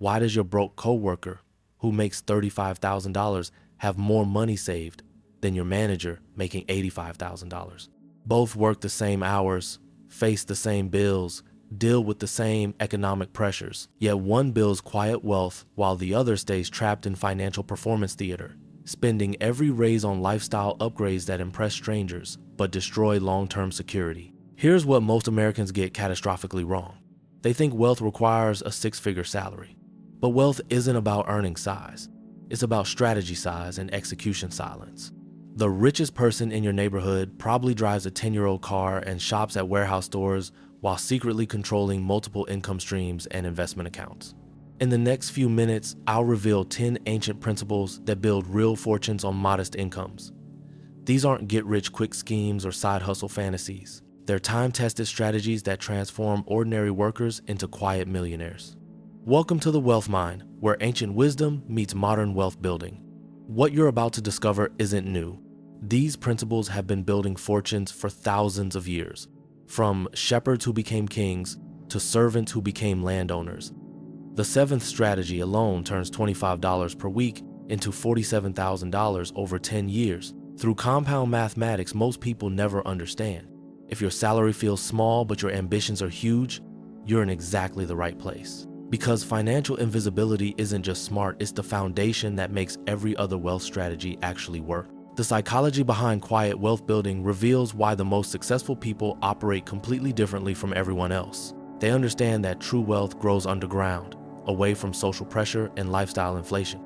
Why does your broke coworker who makes $35,000 have more money saved than your manager making $85,000? Both work the same hours, face the same bills, deal with the same economic pressures, yet one builds quiet wealth while the other stays trapped in financial performance theater, spending every raise on lifestyle upgrades that impress strangers but destroy long-term security. Here's what most Americans get catastrophically wrong. They think wealth requires a six-figure salary. But wealth isn't about earning size. It's about strategy size and execution silence. The richest person in your neighborhood probably drives a 10-year-old car and shops at warehouse stores while secretly controlling multiple income streams and investment accounts. In the next few minutes, I'll reveal 10 ancient principles that build real fortunes on modest incomes. These aren't get-rich-quick schemes or side hustle fantasies. They're time-tested strategies that transform ordinary workers into quiet millionaires. Welcome to the Wealth Mine, where ancient wisdom meets modern wealth building. What you're about to discover isn't new. These principles have been building fortunes for thousands of years, from shepherds who became kings to servants who became landowners. The seventh strategy alone turns $25 per week into $47,000 over 10 years through compound mathematics most people never understand. If your salary feels small but your ambitions are huge, you're in exactly the right place. Because financial invisibility isn't just smart, it's the foundation that makes every other wealth strategy actually work. The psychology behind quiet wealth building reveals why the most successful people operate completely differently from everyone else. They understand that true wealth grows underground, away from social pressure and lifestyle inflation.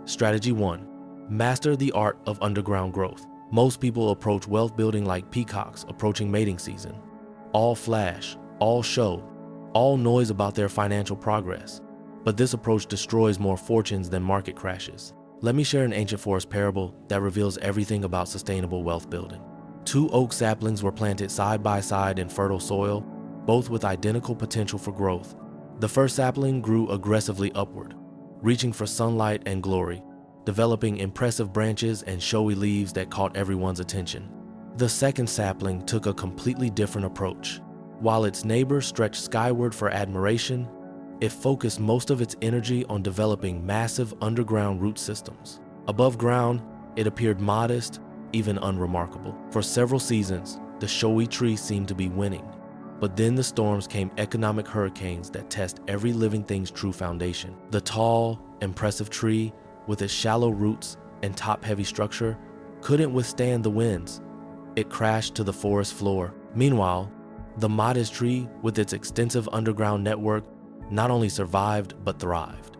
Strategy 1. Master the art of underground growth. Most people approach wealth building like peacocks approaching mating season. All flash, all show, all noise about their financial progress. But this approach destroys more fortunes than market crashes. Let me share an ancient forest parable that reveals everything about sustainable wealth building. 2 oak saplings were planted side by side in fertile soil, both with identical potential for growth. The first sapling grew aggressively upward, reaching for sunlight and glory, developing impressive branches and showy leaves that caught everyone's attention. The second sapling took a completely different approach. While its neighbor stretched skyward for admiration, it focused most of its energy on developing massive underground root systems. Above ground, it appeared modest, even unremarkable. For several seasons, the showy tree seemed to be winning. But then the storms came, economic hurricanes that test every living thing's true foundation. The tall, impressive tree, with its shallow roots and top-heavy structure, couldn't withstand the winds. It crashed to the forest floor. Meanwhile, the modest tree, with its extensive underground network, not only survived but thrived.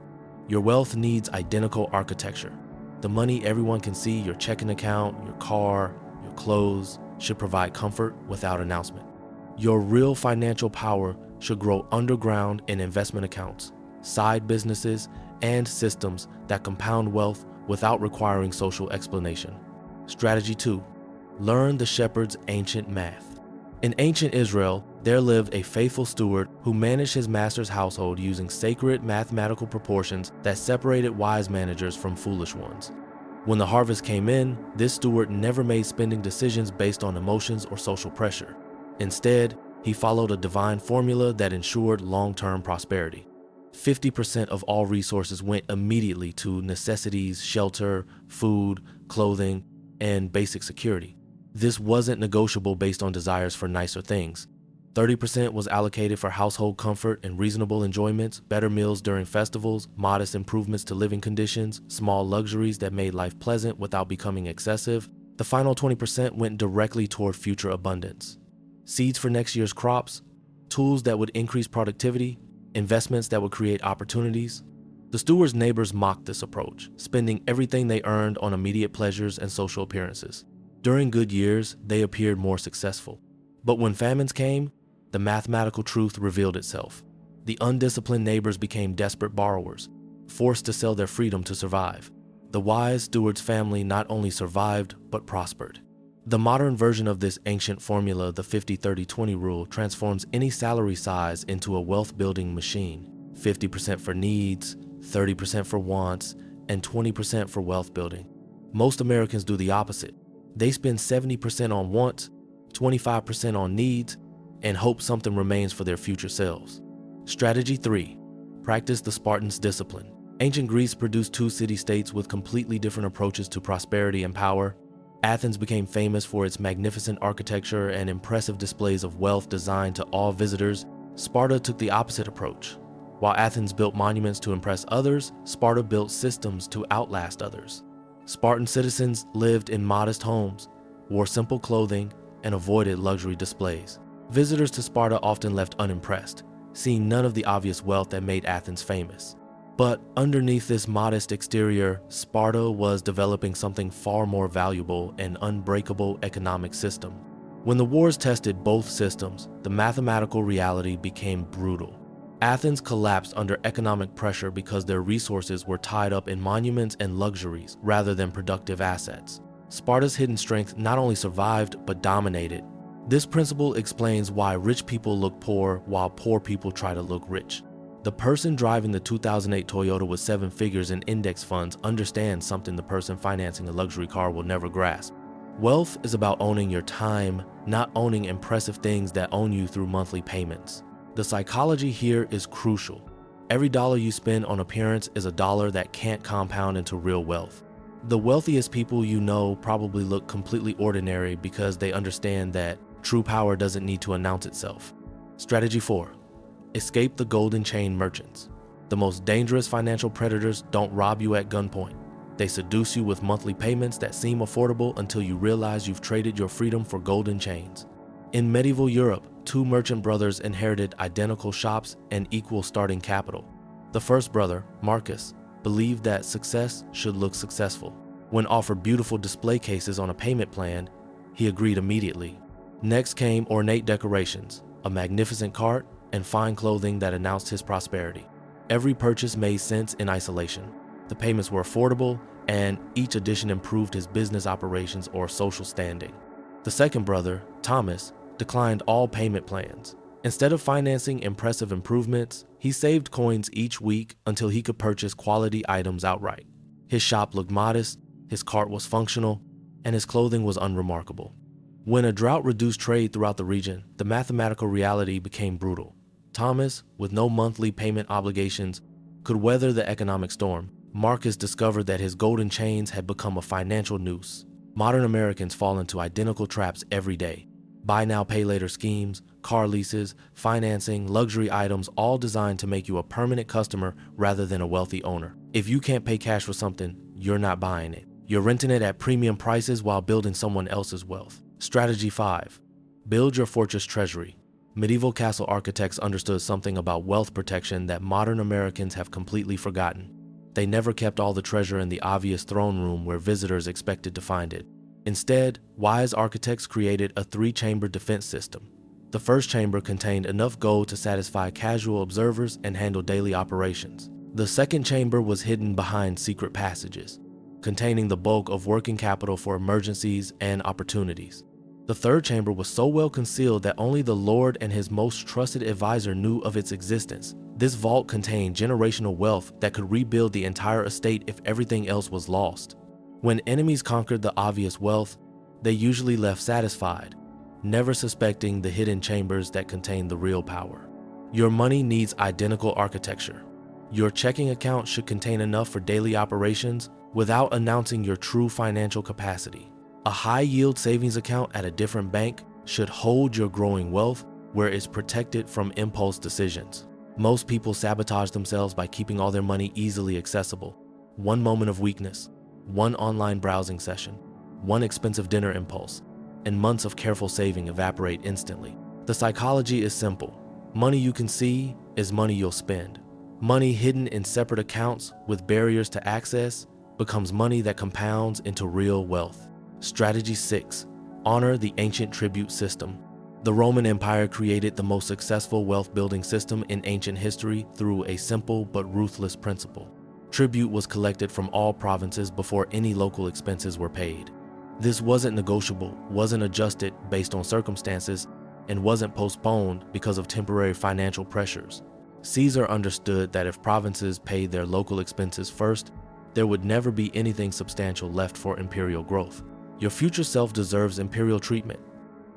Your wealth needs identical architecture. The money everyone can see, your checking account, your car, your clothes, should provide comfort without announcement. Your real financial power should grow underground in investment accounts, side businesses, and systems that compound wealth without requiring social explanation. Strategy 2. Learn the shepherd's ancient math. In ancient Israel, there lived a faithful steward who managed his master's household using sacred mathematical proportions that separated wise managers from foolish ones. When the harvest came in, this steward never made spending decisions based on emotions or social pressure. Instead, he followed a divine formula that ensured long-term prosperity. 50% of all resources went immediately to necessities, shelter, food, clothing, and basic security. This wasn't negotiable based on desires for nicer things. 30% was allocated for household comfort and reasonable enjoyments, better meals during festivals, modest improvements to living conditions, small luxuries that made life pleasant without becoming excessive. The final 20% went directly toward future abundance. Seeds for next year's crops, tools that would increase productivity, investments that would create opportunities. The steward's neighbors mocked this approach, spending everything they earned on immediate pleasures and social appearances. During good years, they appeared more successful. But when famines came, the mathematical truth revealed itself. The undisciplined neighbors became desperate borrowers, forced to sell their freedom to survive. The wise steward's family not only survived, but prospered. The modern version of this ancient formula, the 50-30-20 rule, transforms any salary size into a wealth-building machine. 50% for needs, 30% for wants, and 20% for wealth building. Most Americans do the opposite. They spend 70% on wants, 25% on needs, and hope something remains for their future selves. Strategy 3. Practice the Spartans' discipline. Ancient Greece produced two city-states with completely different approaches to prosperity and power. Athens became famous for its magnificent architecture and impressive displays of wealth designed to awe visitors. Sparta took the opposite approach. While Athens built monuments to impress others, Sparta built systems to outlast others. Spartan citizens lived in modest homes, wore simple clothing, and avoided luxury displays. Visitors to Sparta often left unimpressed, seeing none of the obvious wealth that made Athens famous. But underneath this modest exterior, Sparta was developing something far more valuable: an unbreakable economic system. When the wars tested both systems, the mathematical reality became brutal. Athens collapsed under economic pressure because their resources were tied up in monuments and luxuries rather than productive assets. Sparta's hidden strength not only survived but dominated. This principle explains why rich people look poor while poor people try to look rich. The person driving the 2008 Toyota with 7 figures in index funds understands something the person financing a luxury car will never grasp. Wealth is about owning your time, not owning impressive things that own you through monthly payments. The psychology here is crucial. Every dollar you spend on appearance is a dollar that can't compound into real wealth. The wealthiest people you know probably look completely ordinary because they understand that true power doesn't need to announce itself. Strategy 4. Escape the golden chain merchants. The most dangerous financial predators don't rob you at gunpoint. They seduce you with monthly payments that seem affordable until you realize you've traded your freedom for golden chains. In medieval Europe, 2 merchant brothers inherited identical shops and equal starting capital. The first brother, Marcus, believed that success should look successful. When offered beautiful display cases on a payment plan, he agreed immediately. Next came ornate decorations, a magnificent cart, and fine clothing that announced his prosperity. Every purchase made sense in isolation. The payments were affordable, and each addition improved his business operations or social standing. The second brother, Thomas, declined all payment plans. Instead of financing impressive improvements, he saved coins each week until he could purchase quality items outright. His shop looked modest, his cart was functional, and his clothing was unremarkable. When a drought reduced trade throughout the region, the mathematical reality became brutal. Thomas, with no monthly payment obligations, could weather the economic storm. Marcus discovered that his golden chains had become a financial noose. Modern Americans fall into identical traps every day. Buy now, pay later schemes, car leases, financing, luxury items, all designed to make you a permanent customer rather than a wealthy owner. If you can't pay cash for something, you're not buying it. You're renting it at premium prices while building someone else's wealth. Strategy 5. Build your fortress treasury. Medieval castle architects understood something about wealth protection that modern Americans have completely forgotten. They never kept all the treasure in the obvious throne room where visitors expected to find it. Instead, wise architects created a 3-chamber defense system. The first chamber contained enough gold to satisfy casual observers and handle daily operations. The second chamber was hidden behind secret passages, containing the bulk of working capital for emergencies and opportunities. The third chamber was so well concealed that only the Lord and his most trusted advisor knew of its existence. This vault contained generational wealth that could rebuild the entire estate if everything else was lost. When enemies conquered the obvious wealth, they usually left satisfied, never suspecting the hidden chambers that contained the real power. Your money needs identical architecture. Your checking account should contain enough for daily operations without announcing your true financial capacity. A high-yield savings account at a different bank should hold your growing wealth where it's protected from impulse decisions. Most people sabotage themselves by keeping all their money easily accessible. One moment of weakness, one online browsing session, one expensive dinner impulse, and months of careful saving evaporate instantly. The psychology is simple. Money you can see is money you'll spend. Money hidden in separate accounts with barriers to access becomes money that compounds into real wealth. Strategy 6. Honor the ancient tribute system. The Roman Empire created the most successful wealth-building system in ancient history through a simple but ruthless principle. Tribute was collected from all provinces before any local expenses were paid. This wasn't negotiable, wasn't adjusted based on circumstances, and wasn't postponed because of temporary financial pressures. Caesar understood that if provinces paid their local expenses first, there would never be anything substantial left for imperial growth. Your future self deserves imperial treatment.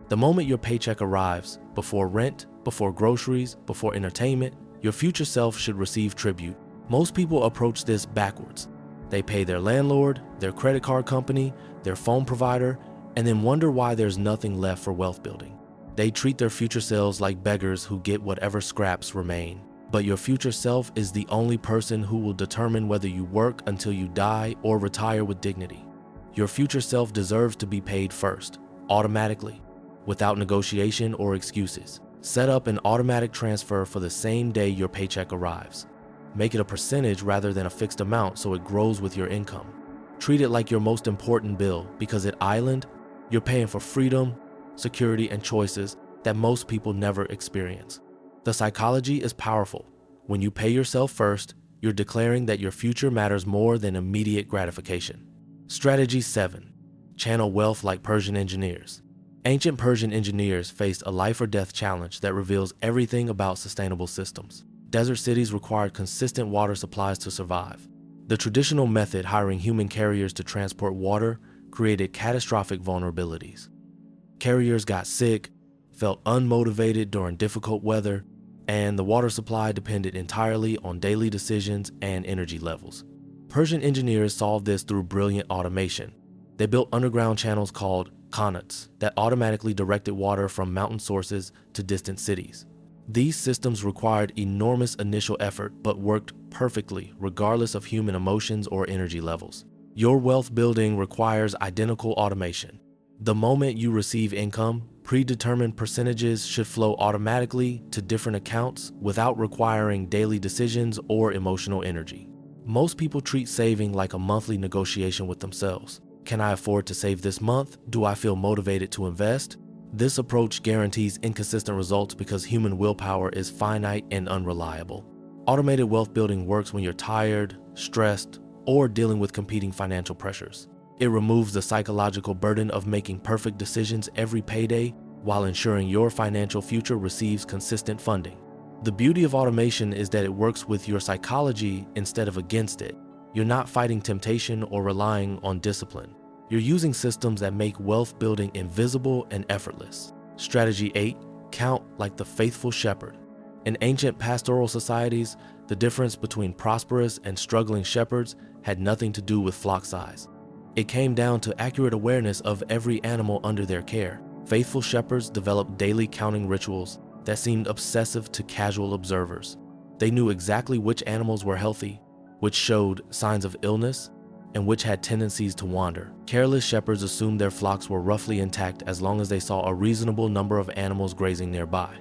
The moment your paycheck arrives, before rent, before groceries, before entertainment, Your future self should receive tribute. Most people approach this backwards. They pay their landlord, their credit card company, their phone provider, and then wonder why there's nothing left for wealth building. They treat their future selves like beggars who get whatever scraps remain. But your future self is the only person who will determine whether you work until you die or retire with dignity. Your future self deserves to be paid first, automatically, without negotiation or excuses. Set up an automatic transfer for the same day your paycheck arrives. Make it a percentage rather than a fixed amount so it grows with your income. Treat it like your most important bill, because at Island, you're paying for freedom, security, and choices that most people never experience. The psychology is powerful. When you pay yourself first, you're declaring that your future matters more than immediate gratification. Strategy 7. Channel wealth like Persian engineers. Ancient Persian engineers faced a life or death challenge that reveals everything about sustainable systems. Desert cities required consistent water supplies to survive. The traditional method, hiring human carriers to transport water, created catastrophic vulnerabilities. Carriers got sick, felt unmotivated during difficult weather, and the water supply depended entirely on daily decisions and energy levels. Persian engineers solved this through brilliant automation. They built underground channels called qanats that automatically directed water from mountain sources to distant cities. These systems required enormous initial effort but worked perfectly regardless of human emotions or energy levels. Your wealth building requires identical automation. The moment you receive income, predetermined percentages should flow automatically to different accounts without requiring daily decisions or emotional energy. Most people treat saving like a monthly negotiation with themselves. Can I afford to save this month? Do I feel motivated to invest? This approach guarantees inconsistent results because human willpower is finite and unreliable. Automated wealth building works when you're tired, stressed, or dealing with competing financial pressures. It removes the psychological burden of making perfect decisions every payday while ensuring your financial future receives consistent funding. The beauty of automation is that it works with your psychology instead of against it. You're not fighting temptation or relying on discipline. You're using systems that make wealth building invisible and effortless. Strategy 8. Count like the faithful shepherd. In ancient pastoral societies, the difference between prosperous and struggling shepherds had nothing to do with flock size. It came down to accurate awareness of every animal under their care. Faithful shepherds developed daily counting rituals that seemed obsessive to casual observers. They knew exactly which animals were healthy, which showed signs of illness, and which had tendencies to wander. Careless shepherds assumed their flocks were roughly intact as long as they saw a reasonable number of animals grazing nearby.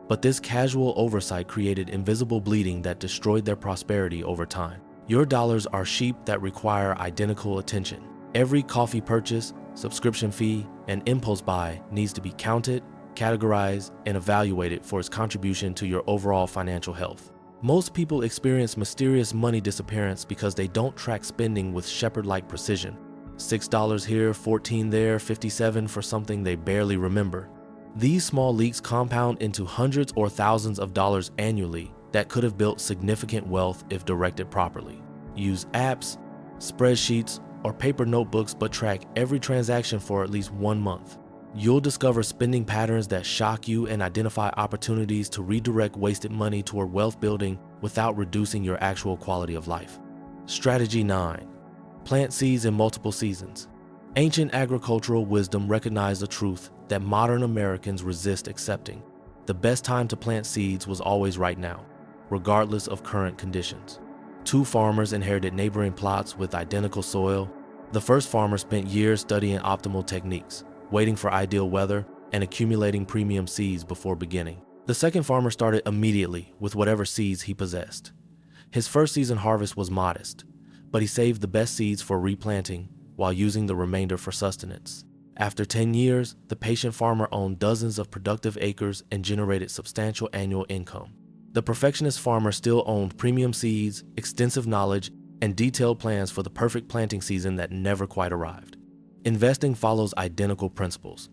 But this casual oversight created invisible bleeding that destroyed their prosperity over time. Your dollars are sheep that require identical attention. Every coffee purchase, subscription fee, and impulse buy needs to be counted, categorized, and evaluated for its contribution to your overall financial health. Most people experience mysterious money disappearance because they don't track spending with shepherd-like precision. $6 here, $14 there, $57 for something they barely remember. These small leaks compound into hundreds or thousands of dollars annually that could have built significant wealth if directed properly. Use apps, spreadsheets, or paper notebooks, but track every transaction for at least 1 month. You'll discover spending patterns that shock you and identify opportunities to redirect wasted money toward wealth building without reducing your actual quality of life. Strategy 9. Plant seeds in multiple seasons. Ancient agricultural wisdom recognized the truth that modern Americans resist accepting. The best time to plant seeds was always right now, regardless of current conditions. 2 farmers inherited neighboring plots with identical soil. The first farmer spent years studying optimal techniques, waiting for ideal weather, and accumulating premium seeds before beginning. The second farmer started immediately with whatever seeds he possessed. His first season harvest was modest, but he saved the best seeds for replanting while using the remainder for sustenance. After 10 years, the patient farmer owned dozens of productive acres and generated substantial annual income. The perfectionist farmer still owned premium seeds, extensive knowledge, and detailed plans for the perfect planting season that never quite arrived. Investing follows identical principles.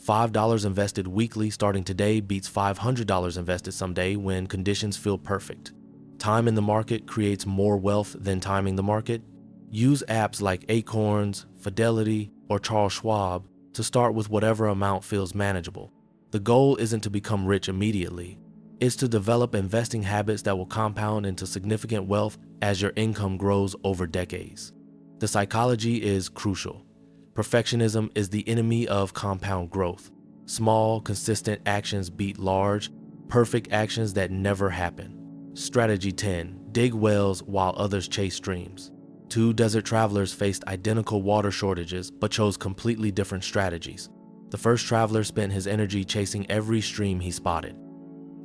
$5 invested weekly starting today beats $500 invested someday when conditions feel perfect. Time in the market creates more wealth than timing the market. Use apps like Acorns, Fidelity, or Charles Schwab to start with whatever amount feels manageable. The goal isn't to become rich immediately. is to develop investing habits that will compound into significant wealth as your income grows over decades. The psychology is crucial. Perfectionism is the enemy of compound growth. Small, consistent actions beat large, perfect actions that never happen. Strategy 10. Dig wells while others chase streams. Two desert travelers faced identical water shortages but chose completely different strategies. The first traveler spent his energy chasing every stream he spotted.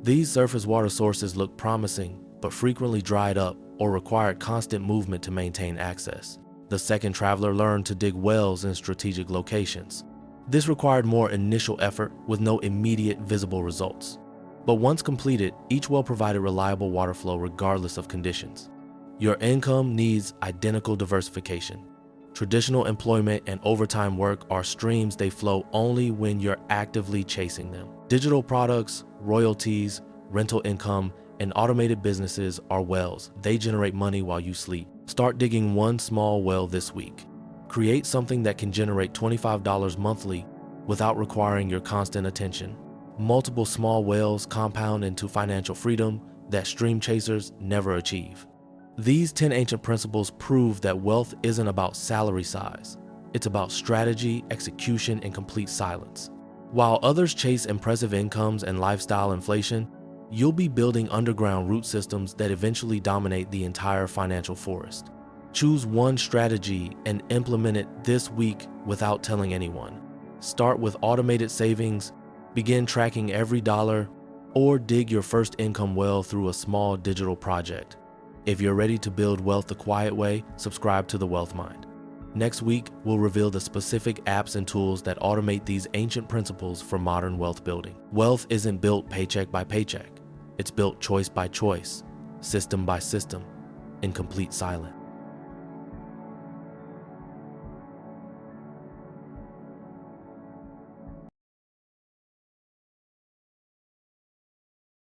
These surface water sources looked promising, but frequently dried up or required constant movement to maintain access. The second traveler learned to dig wells in strategic locations. This required more initial effort with no immediate visible results. But once completed, each well provided reliable water flow regardless of conditions. Your income needs identical diversification. Traditional employment and overtime work are streams. They flow only when you're actively chasing them. Digital products, royalties, rental income, and automated businesses are wells. They generate money while you sleep. Start digging one small well this week. Create something that can generate $25 monthly without requiring your constant attention. Multiple small wells compound into financial freedom that stream chasers never achieve. These 10 ancient principles prove that wealth isn't about salary size. It's about strategy, execution, and complete silence. While others chase impressive incomes and lifestyle inflation, you'll be building underground root systems that eventually dominate the entire financial forest. Choose one strategy and implement it this week without telling anyone. Start with automated savings, begin tracking every dollar, or dig your first income well through a small digital project. If you're ready to build wealth the quiet way, subscribe to The Wealth Mind. Next week, we'll reveal the specific apps and tools that automate these ancient principles for modern wealth building. Wealth isn't built paycheck by paycheck. It's built choice by choice, system by system, in complete silence.